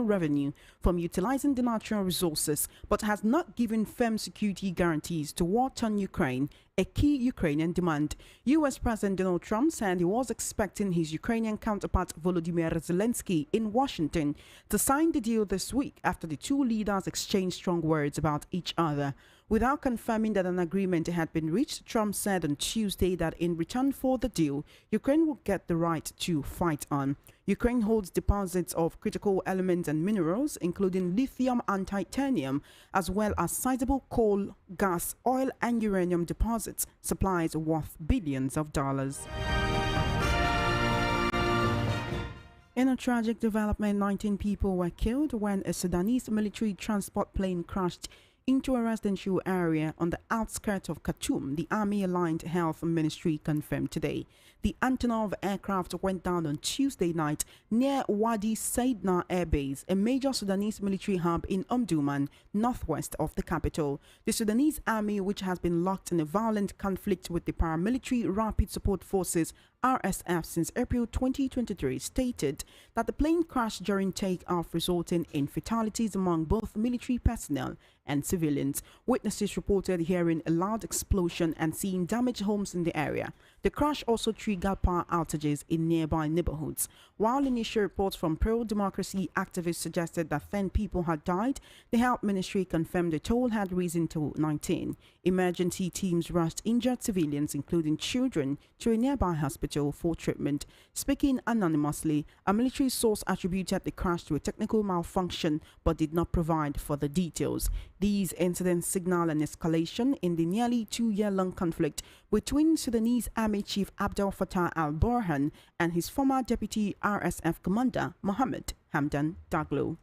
revenue from utilizing the natural resources, but has not given firm security guarantees to war-torn Ukraine, a key Ukrainian demand. U.S. President Donald Trump said he was expecting his Ukrainian counterpart Volodymyr Zelensky in Washington to sign the deal this week after the two leaders exchanged strong words about each other. Without confirming that an agreement had been reached, Trump said on Tuesday that in return for the deal, Ukraine will get the right to fight on. Ukraine holds deposits of critical elements and minerals, including lithium and titanium, as well as sizable coal, gas, oil, and uranium deposits, supplies worth billions of dollars. In a tragic development, 19 people were killed when a Sudanese military transport plane crashed into a residential area on the outskirts of Khartoum, the Army-aligned Health Ministry confirmed today. The Antonov aircraft went down on Tuesday night near Wadi Saidna Air Base, a major Sudanese military hub in Omdurman, northwest of the capital. The Sudanese army, which has been locked in a violent conflict with the paramilitary Rapid Support Forces RSF since April 2023, stated that the plane crashed during takeoff, resulting in fatalities among both military personnel and civilians. Witnesses reported hearing a loud explosion and seeing damaged homes in the area. The crash also triggered power outages in nearby neighborhoods. While initial reports from pro-democracy activists suggested that 10 people had died, the health ministry confirmed the toll had risen to 19. Emergency teams rushed injured civilians, including children, to a nearby hospital for treatment. Speaking anonymously, a military source attributed the crash to a technical malfunction but did not provide further details. These incidents signal an escalation in the nearly 2-year-long conflict between Sudanese Army Chief Abdel Fattah al-Burhan and his former deputy RSF commander Mohammed Hamdan Daglo.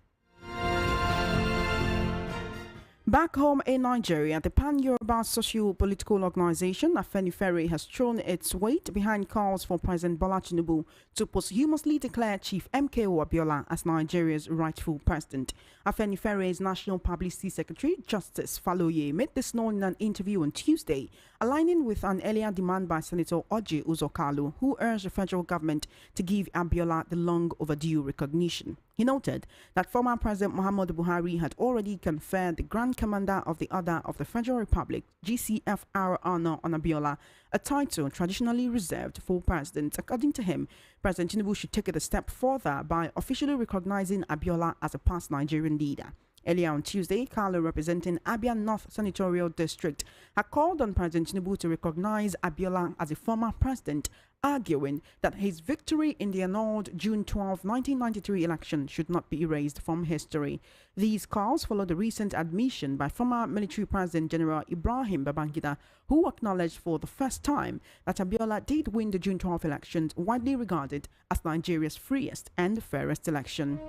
Back home in Nigeria, the Pan-Yoruba socio-political organization Femi has thrown its weight behind calls for President Bola Tinubu to posthumously declare Chief MKO Abiola as Nigeria's rightful president. Afenifere's National Publicity Secretary, Justice Faloye, made this known in an interview on Tuesday, aligning with an earlier demand by Senator Oji Uzokalu, who urged the federal government to give Abiola the long overdue recognition. He noted that former President Muhammadu Buhari had already conferred the Grand Commander of the Order of the Federal Republic, GCFR honor on Abiola, a title traditionally reserved for presidents. According to him, President Tinubu should take it a step further by officially recognizing Abiola as a past Nigerian leader. Earlier on Tuesday, Carlo, representing Abia North Senatorial District, had called on President Tinubu to recognize Abiola as a former president, arguing that his victory in the annulled June 12, 1993 election should not be erased from history. These calls follow the recent admission by former military President General Ibrahim Babangida, who acknowledged for the first time that Abiola did win the June 12 elections, widely regarded as Nigeria's freest and fairest election.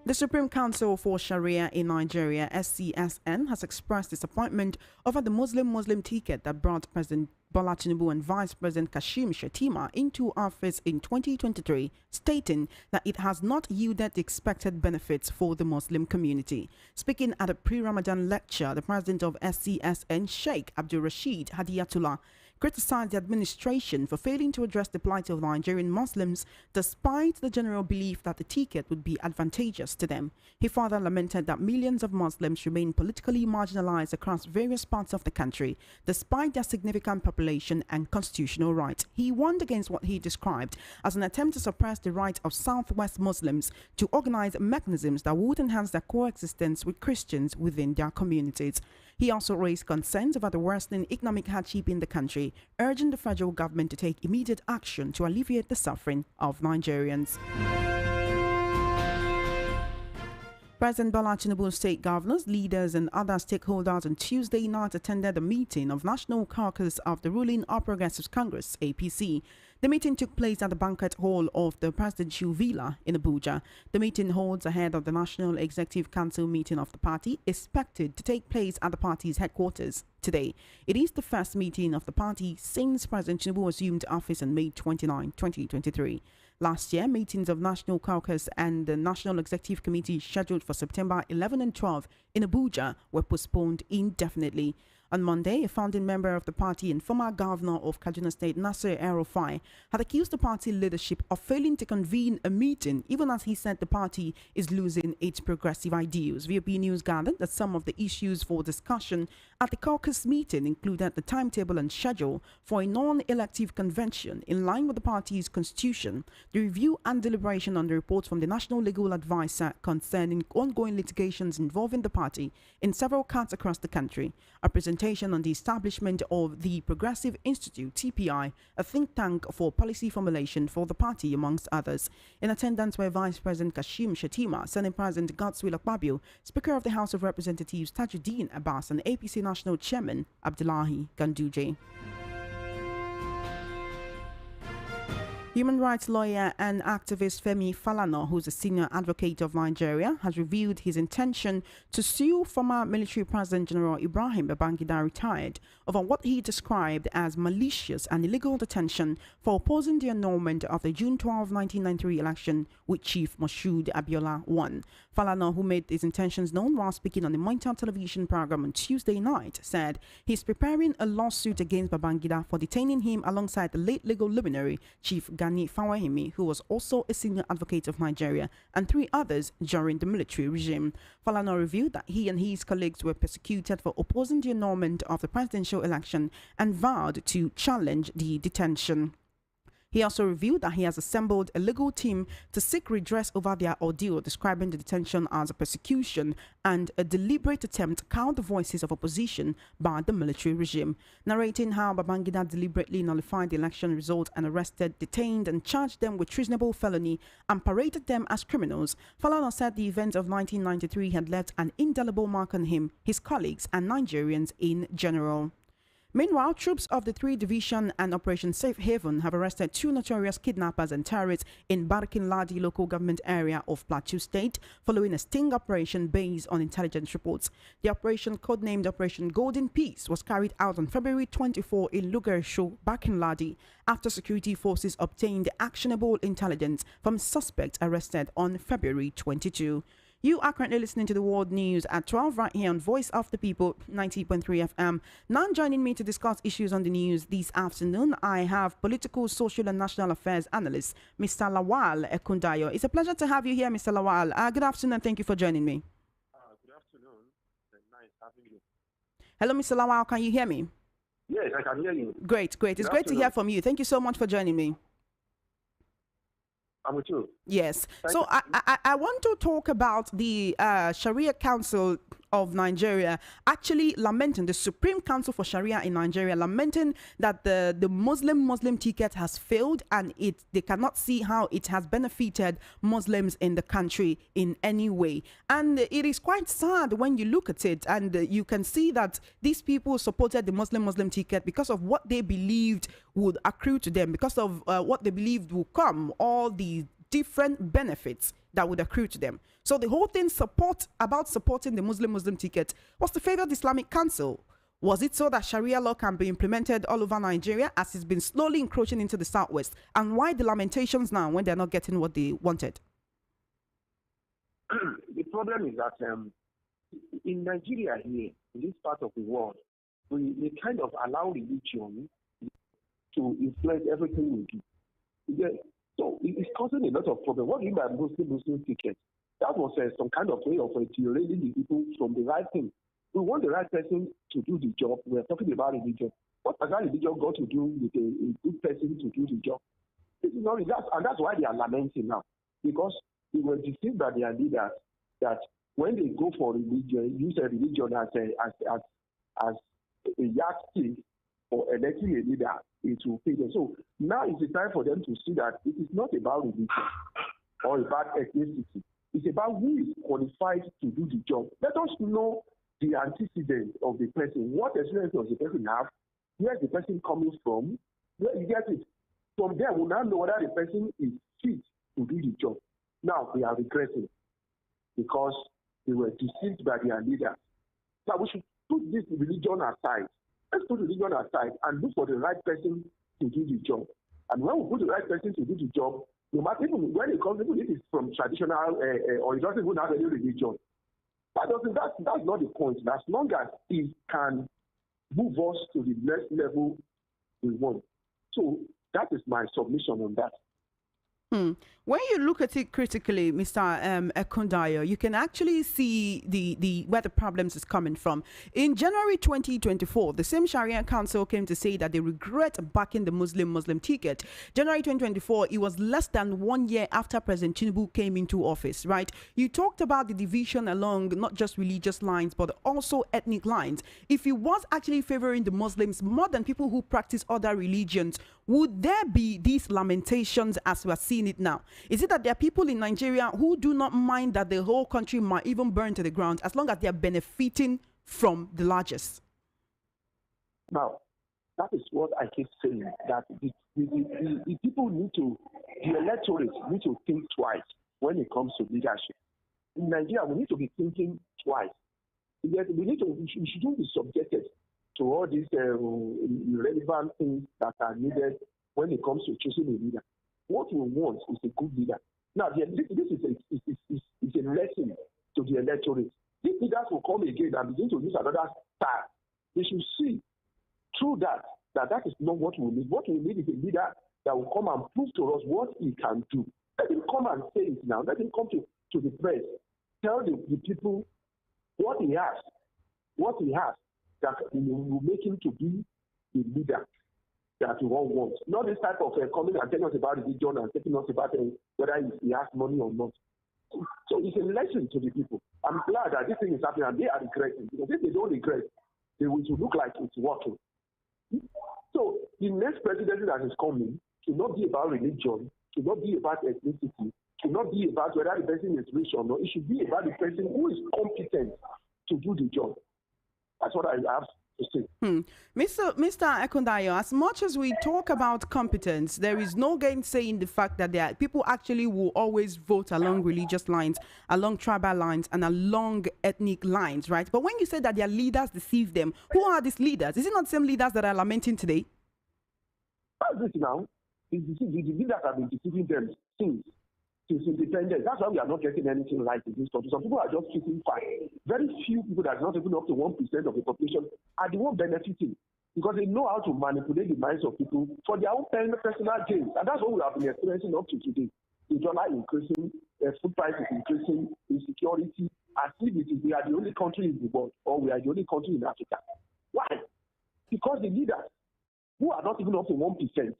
The Supreme Council for Sharia in Nigeria, SCSN, has expressed disappointment over the Muslim ticket that brought President Bola Tinubu and Vice President Kashim Shettima into office in 2023, stating that it has not yielded the expected benefits for the Muslim community. Speaking at a pre-Ramadan lecture, the president of SCSN, Sheikh Abdul Rashid Hadiyatullah, criticized the administration for failing to address the plight of Nigerian Muslims despite the general belief that the ticket would be advantageous to them. He further lamented that millions of Muslims remain politically marginalized across various parts of the country despite their significant population and constitutional rights. He warned against what he described as an attempt to suppress the right of Southwest Muslims to organize mechanisms that would enhance their coexistence with Christians within their communities. He also raised concerns about the worsening economic hardship in the country, urging the federal government to take immediate action to alleviate the suffering of Nigerians. President Bola Tinubu's state governors, leaders and other stakeholders on Tuesday night attended a meeting of National Caucus of the ruling All Progressives Congress, APC. The meeting took place at the banquet hall of the presidential villa in Abuja. The meeting holds ahead of the National Executive Council meeting of the party, expected to take place at the party's headquarters today. It is the first meeting of the party since President Tinubu assumed office on May 29, 2023. Last year, meetings of National Caucus and the National Executive Committee scheduled for September 11 and 12 in Abuja were postponed indefinitely. On Monday, a founding member of the party and former governor of Kaduna State, Nasir El-Rufai, had accused the party leadership of failing to convene a meeting, even as he said the party is losing its progressive ideals. VOP News gathered that some of the issues for discussion at the caucus meeting included the timetable and schedule for a non-elective convention in line with the party's constitution, the review and deliberation on the report from the National Legal Advisor concerning ongoing litigations involving the party in several courts across the country, a presentation on the establishment of the Progressive Institute, TPI, a think tank for policy formulation for the party, amongst others. In attendance were Vice President Kashim Shettima, Senate President Godswill Akpabio, Speaker of the House of Representatives Tajuddin Abbas, and APC National Chairman Abdullahi Ganduje. Human rights lawyer and activist Femi Falana, who's a senior advocate of Nigeria, has revealed his intention to sue former military President General Ibrahim Babangida, retired, over what he described as malicious and illegal detention for opposing the annulment of the June 12, 1993 election, which Chief Moshood Abiola won. Falana, who made his intentions known while speaking on the Monitor television program on Tuesday night, said he's preparing a lawsuit against Babangida for detaining him alongside the late legal luminary Chief Gani Fawahimi, who was also a senior advocate of Nigeria, and 3 others during the military regime. Falana revealed that he and his colleagues were persecuted for opposing the annulment of the presidential election and vowed to challenge the detention. He also revealed that he has assembled a legal team to seek redress over their ordeal, describing the detention as a persecution and a deliberate attempt to count the voices of opposition by the military regime. Narrating how Babangida deliberately nullified the election result and arrested, detained, and charged them with treasonable felony and paraded them as criminals, Falana said the events of 1993 had left an indelible mark on him, his colleagues, and Nigerians in general. Meanwhile, troops of the 3 Division and Operation Safe Haven have arrested 2 notorious kidnappers and terrorists in Barkin Ladi local government area of Plateau State following a sting operation based on intelligence reports. The operation, codenamed Operation Golden Peace, was carried out on February 24 in Lugarsho, Barkin Ladi, after security forces obtained actionable intelligence from suspects arrested on February 22. You are currently listening to the World News at 12 right here on Voice of the People 90.3 FM. Now joining me to discuss issues on the news this afternoon, I have political, social and national affairs analyst, Mr. Lawal Ekundayo. It's a pleasure to have you here, Mr. Lawal. Good afternoon and thank you for joining me. Good afternoon. Nice having you. Hello, Mr. Lawal. Can you hear me? Yes, I can hear you. Great. It's great to hear from you. Thank you so much for joining me. I'm with you. Yes. So I want to talk about the Sharia Council of Nigeria actually lamenting, the Supreme Council for Sharia in Nigeria lamenting that the Muslim ticket has failed and they cannot see how it has benefited Muslims in the country in any way. And it is quite sad when you look at it, and you can see that these people supported the Muslim ticket because of what they believed would accrue to them, because of what they believed will come, all the different benefits that would accrue to them. So the whole thing about supporting the Muslim ticket was to favor the Islamic Council. Was it so that Sharia law can be implemented all over Nigeria as it's been slowly encroaching into the southwest? And why the lamentations now when they're not getting what they wanted? The problem is that in Nigeria here, in this part of the world, we kind of allow religion to influence everything we do. Yeah. So it's causing a lot of problems. What do you mean by Muslim ticket? That was some kind of way of deteriorating the people from the right thing. We want the right person to do the job. We're talking about religion. What has that religion got to do with a good person to do the job? This is not that, and that's why they are lamenting now, because they were deceived by their leaders that when they go for religion, use a religion as a yardstick for electing a leader, it will pay them. So now is the time for them to see that it is not about religion or about ethnicity. It's about who is qualified to do the job. Let us know the antecedent of the person. What experience does the person have? Where is the person coming from? Where you get it? From there, we'll now know whether the person is fit to do the job. Now, they are regressing because they were deceived by their leaders. Now, we should put this religion aside. Let's put religion aside and look for the right person to do the job. And when we put the right person to do the job, no matter even when it comes, even if it's from traditional or it doesn't even have any religion, that's not the point. As long as he can move us to the next level we want. So that is my submission on that. When you look at it critically, Mr. Ekundayo, you can actually see the where the problems is coming from. In January 2024, the same Sharia Council came to say that they regret backing the Muslim ticket. January 2024, it was less than 1 year after President Tinubu came into office, right? You talked about the division along not just religious lines, but also ethnic lines. If he was actually favoring the Muslims more than people who practice other religions, would there be these lamentations as we are seeing it now? Is it that there are people in Nigeria who do not mind that the whole country might even burn to the ground as long as they are benefiting from the largest? Now, that is what I keep saying, that the people need to, the electorate need to think twice when it comes to leadership. In Nigeria, we need to be thinking twice. We shouldn't be subjected to all these irrelevant things that are needed when it comes to choosing a leader. What we want is a good leader. Now, this is a lesson to the electorate. These leaders will come again and begin to use another style. They should see through that is not what we need. What we need is a leader that will come and prove to us what he can do. Let him come and say it now. Let him come to the press. Tell the people what he has. That will make him to be the leader that we all want. Not this type of coming and telling us about religion and telling us about whether he has money or not. So it's a lesson to the people. I'm glad that this thing is happening and they are regretting. Because if they don't regret, they will look like it's working. So the next presidency that is coming should not be about religion, should not be about ethnicity, should not be about whether the person is rich or not. It should be about the person who is competent to do the job. That's what I have to say. Mr. Ekundayo, as much as we talk about competence, there is no gainsaying the fact that there are people actually will always vote along religious lines, along tribal lines, and along ethnic lines, right? But when you say that their leaders deceive them, who are these leaders? Is it not the same leaders that are lamenting today? That's it now. The leaders have been deceiving them since independence. That's why we are not getting anything right in this country. Some people are just keeping fine. Very few people that are not even up to 1% of the population are the ones benefiting because they know how to manipulate the minds of people for their own personal gains. And that's what we have been experiencing up to today. The dollar increasing, food prices increasing, insecurity, as if we are the only country in the world or we are the only country in Africa. Why? Because the leaders who are not even up to 1%,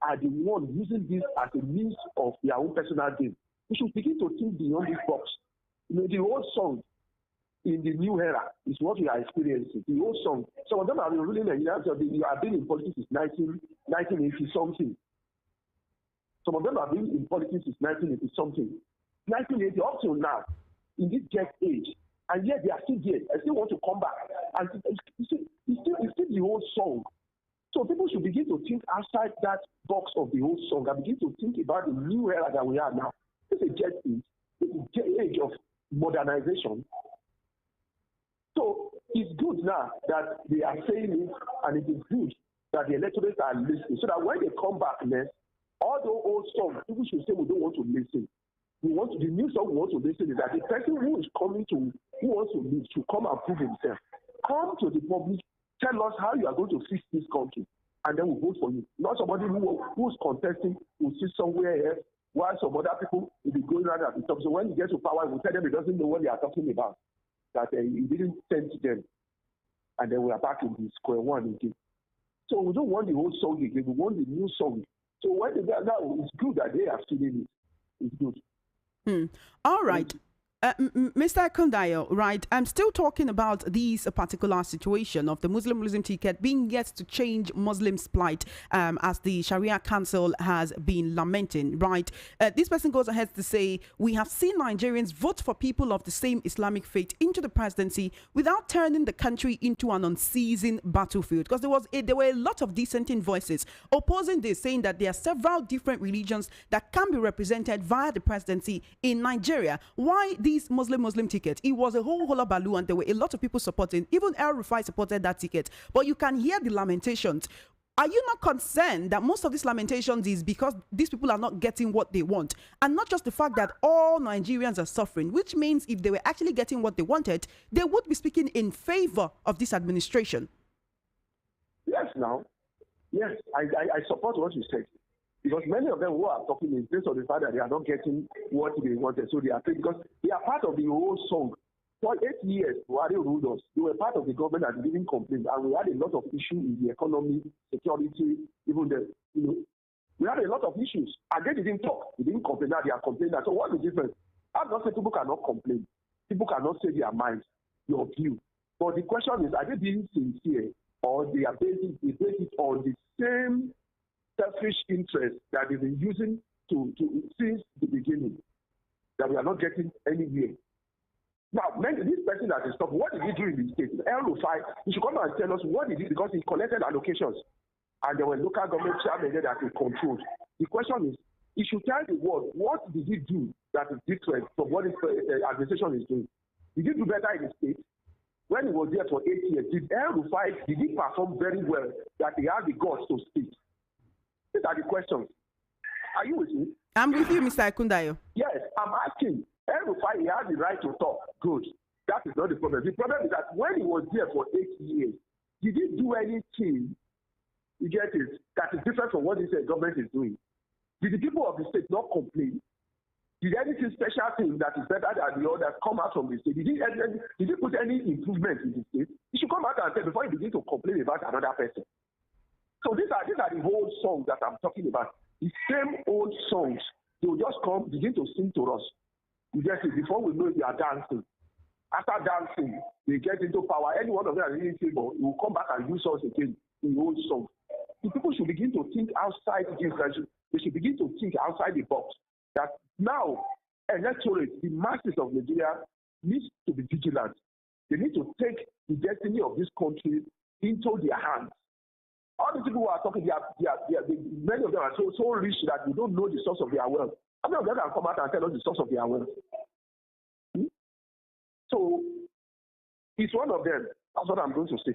are the ones using this as a means of their own personal gain. We should begin to think beyond this box. The old song in the new era is what we are experiencing. The old song, some of them have been ruling Nigeria, you have been in politics since 1980 something. Some of them have been in politics since 1980 something. 1980 up till now, in this jet age, and yet they are still there. I still want to come back. And it's still the old song. So people should begin to think outside that box of the old song and begin to think about the new era that we are now. This is a jet age. This is a age of modernization. So it's good now that they are saying it, and it is good that the electorate are listening. So that when they come back next, all the old songs, people should say we don't want to listen. The new song we want to listen is that the person who is coming to, who wants to live, should come and prove himself. Come to the public. Tell us how you are going to fix this country, and then we'll vote for you. Not somebody who's contesting will sit somewhere else, while some other people will be going around at the top. So when he gets to power, we'll tell them he doesn't know what they are talking about, that he didn't send to them, and then we are back in the square one again. So we don't want the old song again. We want the new song. So when they get now, it's good that they are feeling it. It's good. All right. Mr. Ekundayo, right, I'm still talking about this particular situation of the Muslim ticket being yet to change Muslims' plight as the Sharia Council has been lamenting, right? This person goes ahead to say, we have seen Nigerians vote for people of the same Islamic faith into the presidency without turning the country into an unceasing battlefield. Because there were a lot of dissenting voices opposing this, saying that there are several different religions that can be represented via the presidency in Nigeria. Why this Muslim ticket? It was a whole hullabaloo and there were a lot of people supporting. Even El Rufai supported that ticket. But you can hear the lamentations. Are you not concerned that most of these lamentations is because these people are not getting what they want? And not just the fact that all Nigerians are suffering, which means if they were actually getting what they wanted, they would be speaking in favor of this administration. now, yes, I support what you said. Because many of them who are talking is based on the fact that they are not getting what they wanted. So they are paid because they are part of the whole song. For 8 years, Buhari ruled us. They were part of the government that didn't complain. And we had a lot of issues in the economy, security, even the, we had a lot of issues. And they didn't talk. They didn't complain. Now they are complaining. So what's the difference? I'm not saying people cannot complain. People cannot say their minds, your view. But the question is, are they being sincere, or they are basing it on the same selfish interest that they've been using since the beginning, that we are not getting anywhere? Now, this person that is stopped, what did he do in the state? El-Rufai, he should come and tell us what he did, because he collected allocations and there were local government chairmen that he controlled. The question is, he should tell the world, what did he do that is different from what his administration is doing? Did he do better in the state? When he was there for 8 years, did El-Rufai, did he perform very well that he had the guts to speak? These are the questions. Are you with me? I'm with you, Mr. Akundayo. Yes, I'm asking. El-Rufai, he has the right to talk. Good. That is not the problem. The problem is that when he was there for 8 years, did he do anything, you get it, that is different from what this government is doing? Did the people of the state not complain? Did anything special thing that is better than the others come out from the state? Did he put any improvement in the state? He should come out and say before he begin to complain about another person. So these are the whole songs that I'm talking about. The same old songs. They will just come, begin to sing to us. You get it, before we know it, they are dancing. After dancing, they get into power. Any one of them is in favor, he will come back and use us again in old songs. The people should begin to think outside this. They should begin to think outside the box. That now, electorate, the masses of Nigeria needs to be vigilant. They need to take the destiny of this country into their hands. All the people who are talking, many of them are so rich that we don't know the source of their wealth. How many of them can come out and tell us the source of their wealth? So, it's one of them. That's what I'm going to say.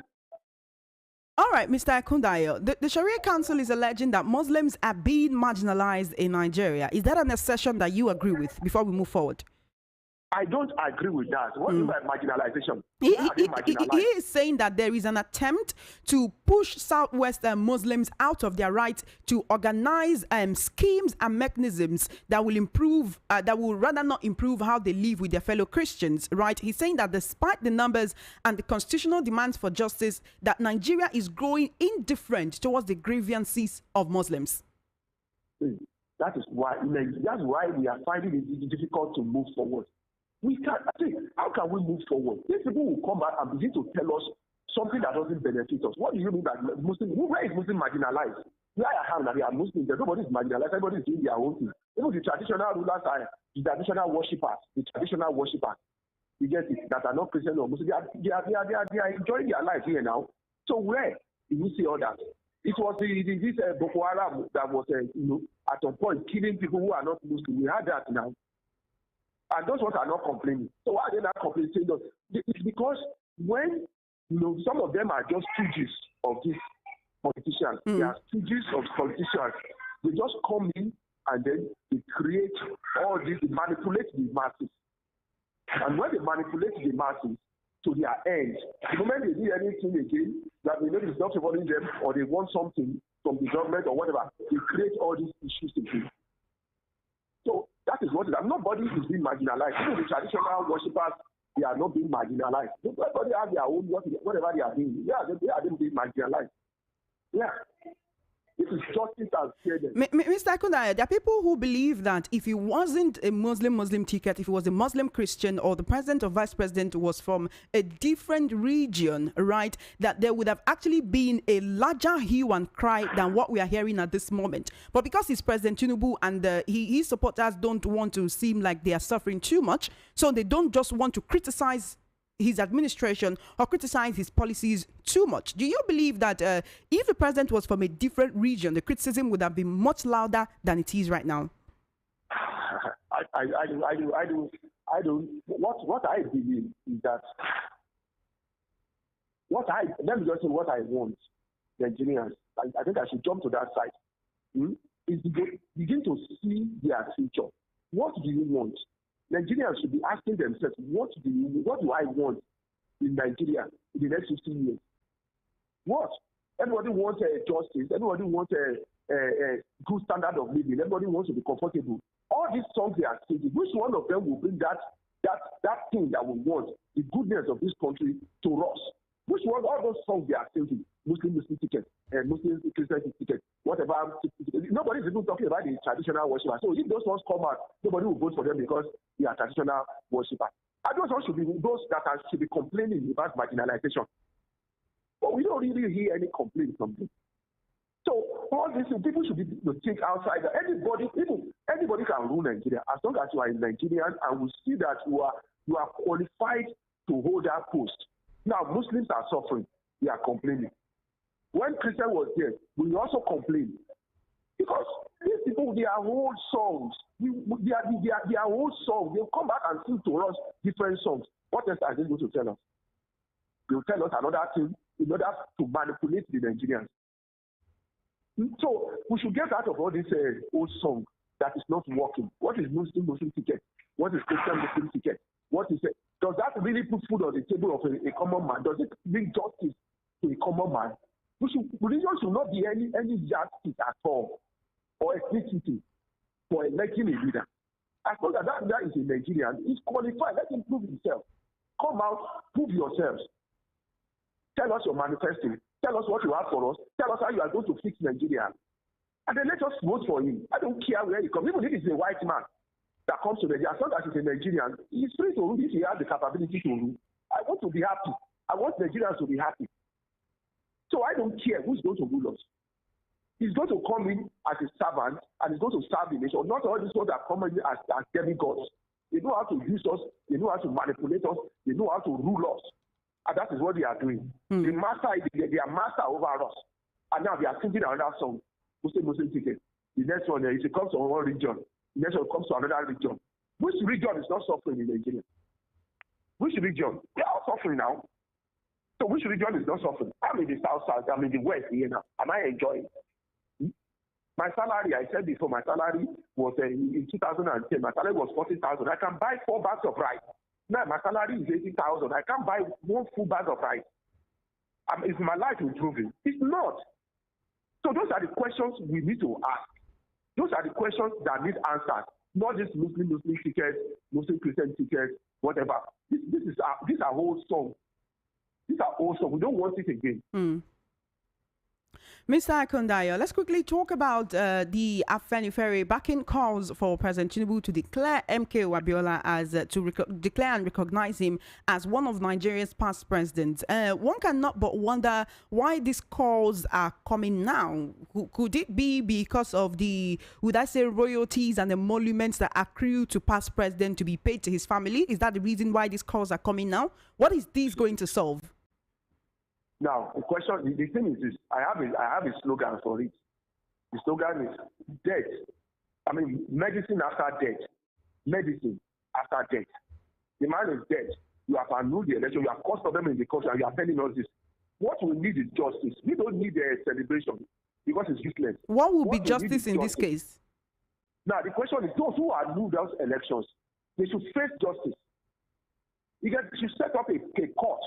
All right, Mr. Akundayo, the Sharia Council is alleging that Muslims are being marginalized in Nigeria. Is that an assertion that you agree with before we move forward? I don't agree with that. What do you mean by marginalization? He is saying that there is an attempt to push Southwestern Muslims out of their right to organize schemes and mechanisms that will improve, that will rather not improve how they live with their fellow Christians, right? He's saying that despite the numbers and the constitutional demands for justice, that Nigeria is growing indifferent towards the grievances of Muslims. That is why we are finding it difficult to move forward. We can't. I think, how can we move forward? These people will come back and begin to tell us something that doesn't benefit us. What do you mean by Muslim? Where is Muslim marginalized? Where I have that they are Muslims, nobody is marginalized. Everybody is doing their own thing. Even the traditional rulers are the traditional worshippers. You get it? That are not Christian or Muslim. They are enjoying their life here now. So where do we see all that? It was this Boko Haram that was at some point killing people who are not Muslim. We had that now. And those ones are not complaining. So why are they not complaining? It's because when some of them are just stooges of these politicians. They are stooges of politicians. They just come in and then they create all this, they manipulate the masses. And when they manipulate the masses to their end, the moment they do anything again, that they know it's not favoring them or they want something from the government or whatever, they create all these issues again. So that is what it is. Nobody is being marginalized. Even the traditional worshippers, they are not being marginalized. Everybody has their own, whatever they are doing. They are being marginalized. Yeah. This is justice and fairness. Mr. Akundayo, there are people who believe that if it wasn't a Muslim ticket, if it was a Muslim Christian or the president or vice president was from a different region, right, that there would have actually been a larger hue and cry than what we are hearing at this moment. But because it's President Tinubu and his supporters don't want to seem like they are suffering too much, so they don't just want to criticize his administration or criticize his policies too much. Do you believe that if the president was from a different region, the criticism would have been much louder than it is right now? I don't. What I believe is that let me just say what I want, Nigerians. I think I should jump to that side. Is to begin to see their future. What do you want? Nigerians should be asking themselves, what do I want in Nigeria in the next 15 years? What? Everybody wants justice. Everybody wants a good standard of living. Everybody wants to be comfortable. All these songs they are singing, which one of them will bring that thing that we want, the goodness of this country to us? Which one? All those songs they are singing, Muslim ticket, Muslim Christian ticket, whatever. Nobody is even talking about the traditional worshippers. So if those ones come out, nobody will vote for them because they are traditional worshippers. And those ones should be those that should be complaining about marginalization. But we don't really hear any complaints from them. So all these people should be to think outside. Anybody can rule Nigeria as long as you are a Nigerian and we see that you are qualified to hold that post. Now Muslims are suffering, they are complaining. When Christian was there, we also complained because these people, they are old songs. They are old songs. They'll come back and sing to us different songs. What else are they going to tell us? They'll tell us another thing in order to manipulate the Nigerians. So we should get out of all this old song that is not working. What is Muslim ticket? What is Christian ticket? What is it? Does that really put food on the table of a common man? Does it bring justice to a common man? Religion should not be any justice at all or ethnicity for electing a leader. As long as that leader is a Nigerian, he's qualified. Let him prove himself. Come out, prove yourselves. Tell us your manifesto. Tell us what you have for us. Tell us how you are going to fix Nigeria. And then let us vote for him. I don't care where he comes. Even if he's a white man that comes to Nigeria, as long as he's a Nigerian, he's free to rule if he has the capability to rule. I want to be happy. I want Nigerians to be happy. So I don't care who's going to rule us. He's going to come in as a servant and he's going to serve the nation. Not all these ones that come in as demigods. They know how to use us. They know how to manipulate us. They know how to rule us. And that is what they are doing. They are master over us. And now they are singing another song, Muslim ticket. The next one, if it comes to one region, the next one comes to another region. Which region is not suffering in Nigeria? Which region? They are all suffering now. So which region is not suffering? I'm in the south, I'm in the west here now. Am I enjoying? My salary, I said before, my salary was in 2010, my salary was 40,000. I can buy 4 bags of rice. Now my salary is 80,000. I can't buy 1 full bag of rice. Is my life improving? It's not. So those are the questions we need to ask. Those are the questions that need answers. Not just Muslim tickets, Muslim Christian tickets, whatever. These are old songs. These are old songs. We don't want it again. Mr. Akondayo, let's quickly talk about the Afenifere backing calls for President Tinubu to declare MKO Abiola as declare and recognize him as one of Nigeria's past presidents. One cannot but wonder why these calls are coming now. Could it be because of the, would I say, royalties and emoluments that accrue to past president to be paid to his family? Is that the reason why these calls are coming now? What is this going to solve? Now, the thing is this, I have a slogan for it. The slogan is death. I mean, medicine after death. Medicine after death. The man is dead. You have annulled the election. You have caused problem in the country and you are telling us this. What we need is justice. We don't need a celebration because it's useless. What will be justice in this case? Now, the question is those who annulled those elections, they should face justice. They should set up a court.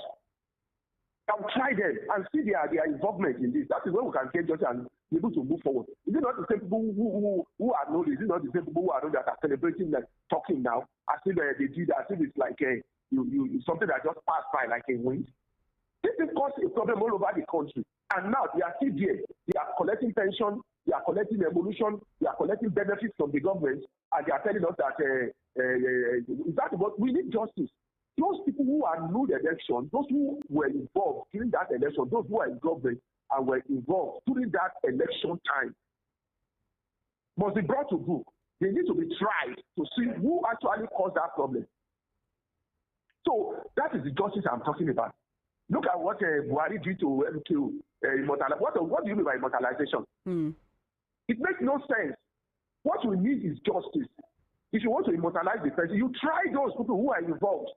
And try them and see their involvement in this. That is when we can get justice and be able to move forward. Is it not the same people who are known? Is it not the same people who are known that are celebrating, like talking now, as if they did, as if it's like something that just passed by like a wind? This is causing a problem all over the country. And now they are still there. They are collecting pension, they are collecting evolution, they are collecting benefits from the government, and they are telling us that is that what we need justice. Those people who are new election, those who were involved during that election, those who are in government and were involved during that election time must be brought to book. They need to be tried to see who actually caused that problem. So that is the justice I'm talking about. Look at what Buhari did to MKO. What do you mean by immortalization? It makes no sense. What we need is justice. If you want to immortalize the person, you try those people who are involved.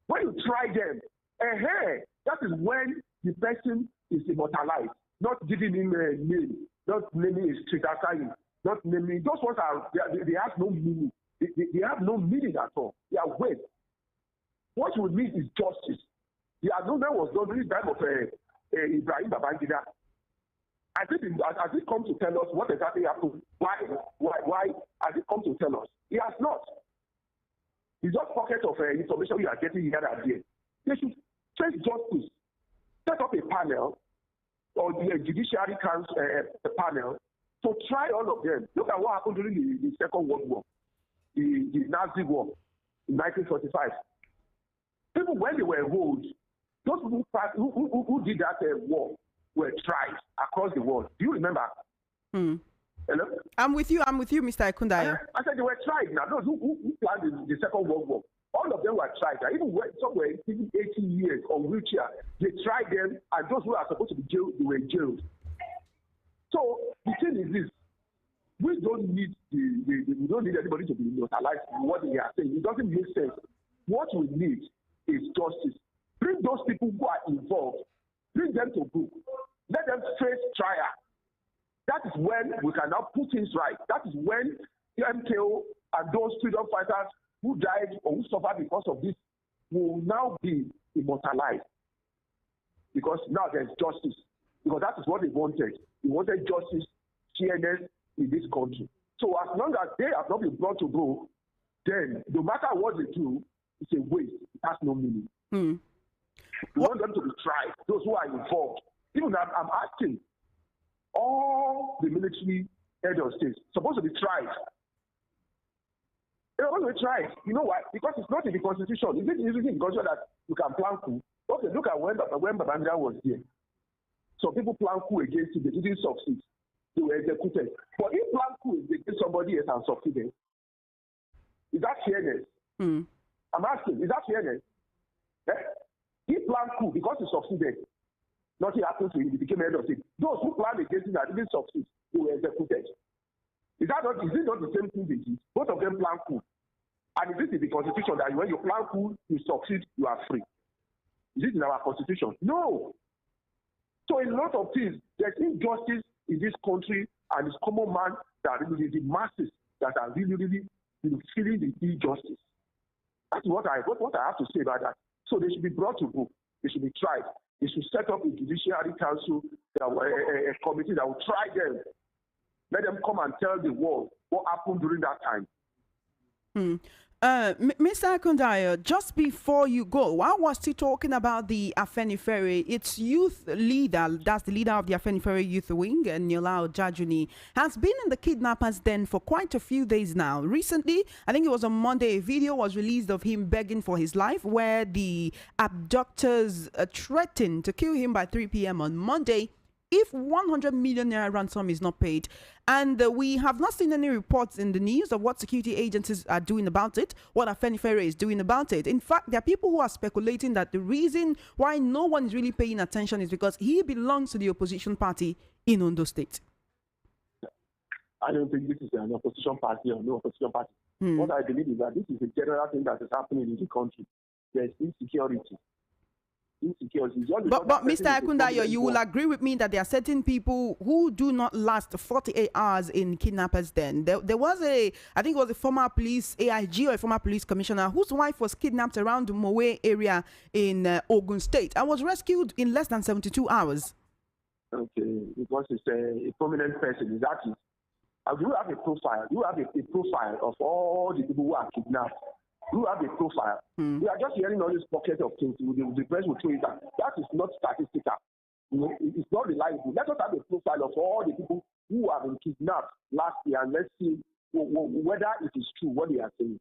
When you try them, that is when the person is immortalized, not giving him a name, not naming his street after him, not naming. Those ones they have no meaning. They have no meaning at all. They are waste. What we need is justice. The annulment was done during the time of Ibrahim Babangida. Has it come to tell us what exactly happened? Why has it come to tell us? He has not. It's just pocket of information we are getting here and there. They should face justice. Set up a panel or the Judiciary Council panel to try all of them. Look at what happened during the Second World War, the Nazi war in 1945. People, when they were held, those people who did that war were tried across the world. Do you remember? Hello? I'm with you, Mr. Ekundayo. I said they were tried now. Those who planned the Second World War, all of them were tried. Even when some were even 18 years on wheelchair, they tried them, and those who are supposed to be jailed, they were jailed. So the thing is this: we don't need anybody to be immortalized in what they are saying. It doesn't make sense. What we need is justice. Bring those people who are involved, bring them to book, let them face trial. That is when we can now put things right. That is when the MKO and those freedom fighters who died or who suffered because of this will now be immortalized. Because now there's justice. Because that is what they wanted. They wanted justice, fairness in this country. So as long as they have not been brought to book, then no matter what they do, it's a waste. It has no meaning. We want them to be tried, those who are involved. Even I'm asking, all the military head of states supposed to be tried. They're supposed to be tried. You know why? Because it's not in the constitution. Is it in the constitution that you can plan coup? Okay, look at when Babangida was here. So people plan coup against him, they didn't succeed. They were executed. But if plan coup against somebody else and succeeded, is that fairness? I'm asking, is that fairness? He planned coup because he succeeded. Nothing happened to him, he became head of state. Those who planned against him that didn't succeed, they were executed. Is it not the same thing they did? Both of them planned coup. And is it in the constitution that when you plan coup, you succeed, you are free? Is it in our constitution? No. So a lot of things, there's injustice in this country, and it's common man that really the masses that are really feeling the injustice. That's what I have to say about that. So they should be brought to book. They should be tried. They should set up a Judiciary Council, a committee that will try them. Let them come and tell the world what happened during that time. Mr. Ekundayo, just before you go, I was still talking about the Afenifere. Its youth leader, that's the leader of the Afenifere Youth Wing, Niola Jajuni, has been in the kidnappers' den for quite a few days now. Recently, I think it was on Monday, a video was released of him begging for his life, where the abductors threatened to kill him by 3 p.m. on Monday if 100 million naira ransom is not paid. And we have not seen any reports in the news of what security agencies are doing about it, what Afenifere is doing about it. In fact, there are people who are speculating that the reason why no one is really paying attention is because he belongs to the opposition party in Ondo State. I don't think this is an opposition party or no opposition party. What I believe is that this is a general thing that is happening in the country. There's insecurity. But Mr. Ekundayo, you will agree with me that there are certain people who do not last 48 hours in kidnappers' den. There was I think it was a former police AIG or a former police commissioner whose wife was kidnapped around the Mowe area in Ogun State and was rescued in less than 72 hours. Okay, because it's a prominent person. Is that it? You have a profile. You have a profile of all the people who are kidnapped. You have a profile. We are just hearing all these pockets of things. The press will show you that. That is not statistical. It's not reliable. Let us have a profile of all the people who have been kidnapped last year, and let's see whether it is true what they are saying.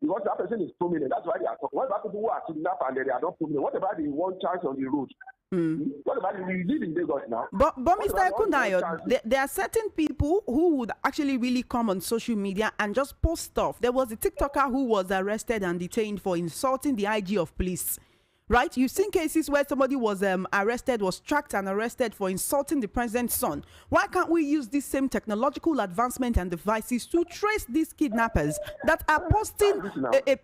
Because that person is prominent. That's why they are talking. What about people who are kidnapped and they are not prominent? What about the one chance on the road? What about we live in Lagos now? But Mr. Ekundayo, there are certain people who would actually really come on social media and just post stuff. There was a TikToker who was arrested and detained for insulting the IG of police. Right? You've seen cases where somebody was arrested, was tracked and arrested for insulting the president's son. Why can't we use this same technological advancement and devices to trace these kidnappers that are posting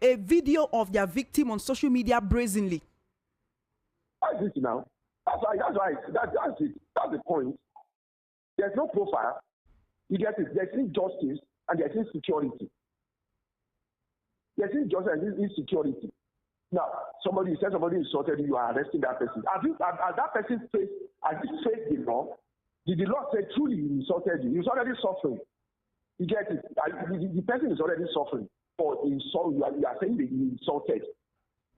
a video of their victim on social media brazenly? That's it now. That's it. That's the point. There's no profile. You get it. There's injustice and there's insecurity. There's injustice and insecurity. Now, somebody insulted you, you are arresting that person. Has that person faced the law? Did the law say truly he insulted you? He's already suffering. You get it? The person is already suffering for insult. You are saying that he insulted.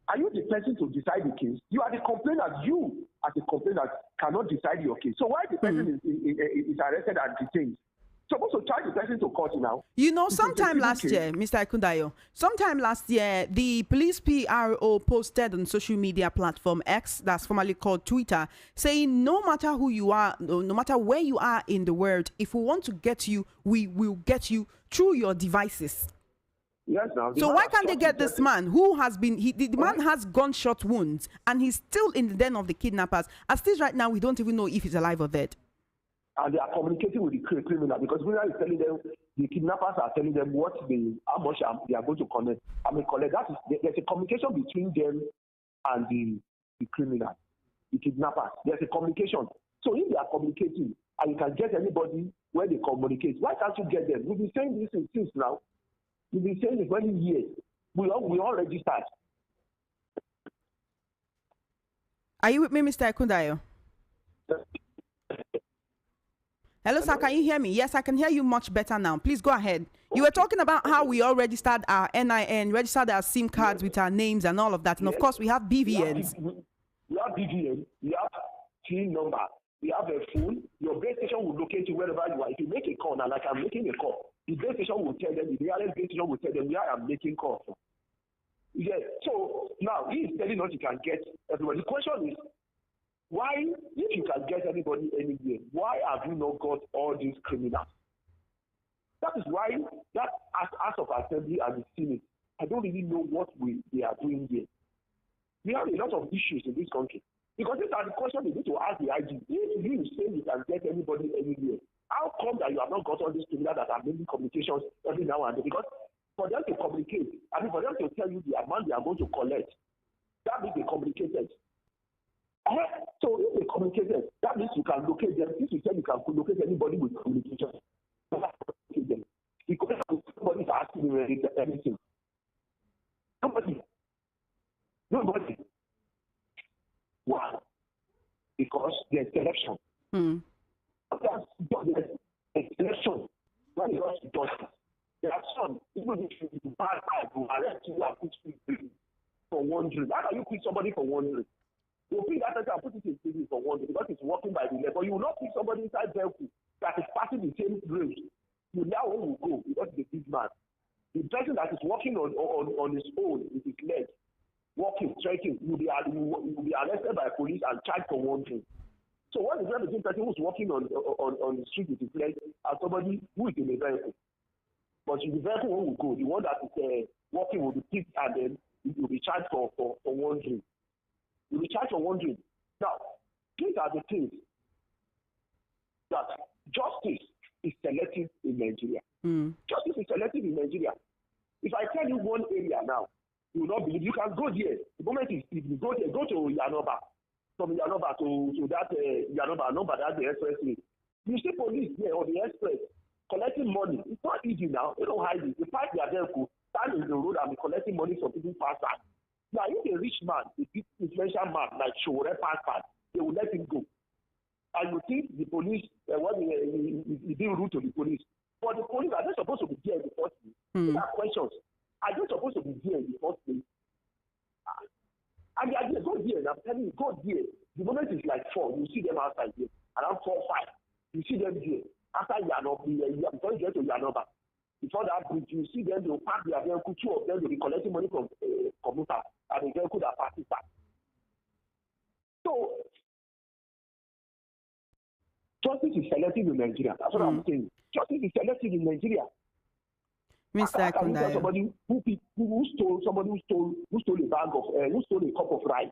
Are you the person to decide the case? You are the complainant. You, as a complainant, cannot decide your case. So why the person is arrested and detained? Supposed to charge the person to court now. You know, sometime last year, Mr. Ikundayo, the police PRO posted on social media platform X, that's formerly called Twitter, saying no matter who you are, no matter where you are in the world, if we want to get you, we will get you through your devices. Yes, now. So why can't they get this man who has been, the man has gunshot wounds and he's still in the den of the kidnappers. As it is right now, we don't even know if he's alive or dead. And they are communicating with the criminal because criminal is telling them, the kidnappers are telling them how much they are going to collect. There's a communication between them and the criminal, the kidnappers. There's a communication. So if they are communicating and you can get anybody where they communicate, why can't you get them? We've been saying this since now. We've been saying this many years. We all registered. Are you with me, Mr. Ikundayo? Hello, sir. Can you hear me? Yes, I can hear you much better now. Please go ahead. You were talking about how we all registered our NIN, registered our SIM cards with our names and all of that. And of course, we have BVNs. We have BVN. We have PIN number. We have a phone. Your base station will locate you wherever you are. If you make a call, now like I'm making a call, the base station will tell them, the wireless base station will tell them where I'm making calls from. Yeah. So now he is telling us you can get everybody. The question is, why, if you can get anybody anywhere, why have you not got all these criminals? That is why that House of Assembly and the Senate, I don't really know what they are doing here. We have a lot of issues in this country. Because these are the questions you need to ask the IG. If you say you can get anybody anywhere, how come that you have not got all these criminals that are making communications every now and then? Because for them to communicate, for them to tell you the amount they are going to collect, that means they communicated. So if they communicated, that means you can locate them. If you say you can locate anybody with communication, locate them. Because somebody is asking you anything. Nobody. Why? Because there's selection. There's a selection. When you rush to justice, there are some, even if you bad to arrest you and put you for wandering. How can you quit somebody for wandering? You pick that person and put it in prison for wandering because it's working by the level. You will not pick somebody inside vehicle that is passing the same road. You now will go because it's a big man. The person that is walking on his own with his legs, walking, trekking, will be arrested by police and charged for wandering. So what is the person who's walking on the street with his legs and somebody who is in a vehicle? But the vehicle will go. The one that is walking will be picked and then it will be charged for wandering. You will be charged for wandering. Now, these are the things that justice is selective in Nigeria. Justice is selective in Nigeria. If I tell you one area now, you will not believe. You can go there. The moment is if you go there, go to Yanoba. From Yanoba to that Yanoba, that's the expressway. You see police there on the express collecting money. It's not easy now. They don't hide it. They park their vehicle, stand in the road and be collecting money from people pass by. Now, if a rich man, a big influential man like Shore pass, they will let him go. And you think the police, is being rude to the police. But the police are not supposed to be there in the first place. There are questions. Are you supposed to be there in the first place? And they are there, go there. And I'm telling you, go there. The moment is like 4, you see them outside there. Around 4, 5, you see them there. After Yanoba, before you get to Yanoba, before that bridge, you see them, they'll park their vehicle, 2 of them, they'll be collecting money from commuters, and the vehicle that passes back. So, justice is selective in Nigeria. That's what I'm saying. Justice is selective in Nigeria. Mr. Ikundayo. Somebody who stole a bag of who stole a cup of rice.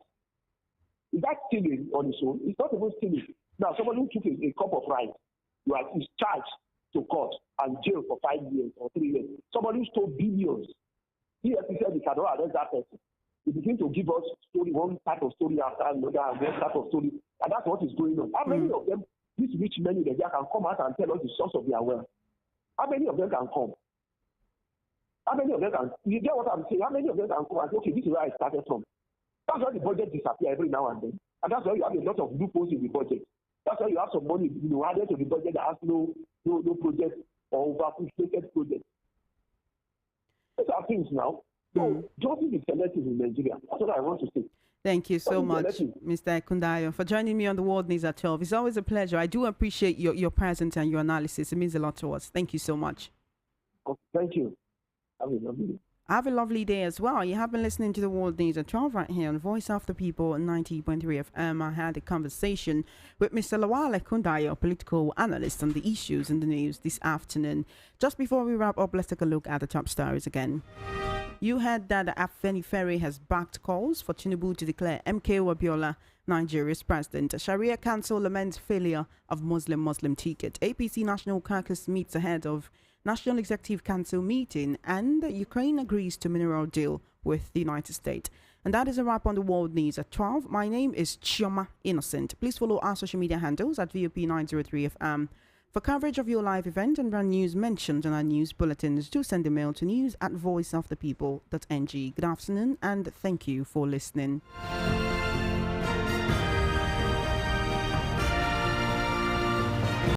Is that stealing on its own? It's not even stealing. Now, somebody who took a cup of rice, is charged to court and jail for 5 years or 3 years. Somebody who stole billions. He said he cannot arrest that person. He begin to give us one type of story after another, and one type of story, and that's what is going on. How many of them, these rich men in Nigeria, can come out and tell us the source of their wealth? How many of them can come? How many of them can, you get what I'm saying? How many of them can go and say, okay, this is where I started from? That's why the budget disappears every now and then. And that's why you have a lot of loopholes in the budget. That's why you have some money, added to the budget that has no project or over-appreciated project. These are things now. So justice is selective in Nigeria. That's what I want to say. Thank you so much, Mr. Kundayo, for joining me on the World News at 12. It's always a pleasure. I do appreciate your presence and your analysis. It means a lot to us. Thank you so much. Okay, thank you. Have a lovely day. Have a lovely day as well. You have been listening to the World News at 12 right here on Voice of the People 90.3 FM. I had a conversation with Mr. Lawale Kundayo, political analyst, on the issues in the news this afternoon. Just before we wrap up, let's take a look at the top stories again. You heard that Femi has backed calls for Tinubu to declare MKO Abiola Nigeria's president. Sharia Council laments failure of Muslim ticket. APC National Caucus meets ahead of National Executive Council meeting, and Ukraine agrees to mineral deal with the United States. And that is a wrap on the World News at 12. My name is Chioma Innocent. Please follow our social media handles at VOP903FM. For coverage of your live event and brand news mentioned in our news bulletins, do send a mail to news@voiceofthepeople.ng. Good afternoon and thank you for listening.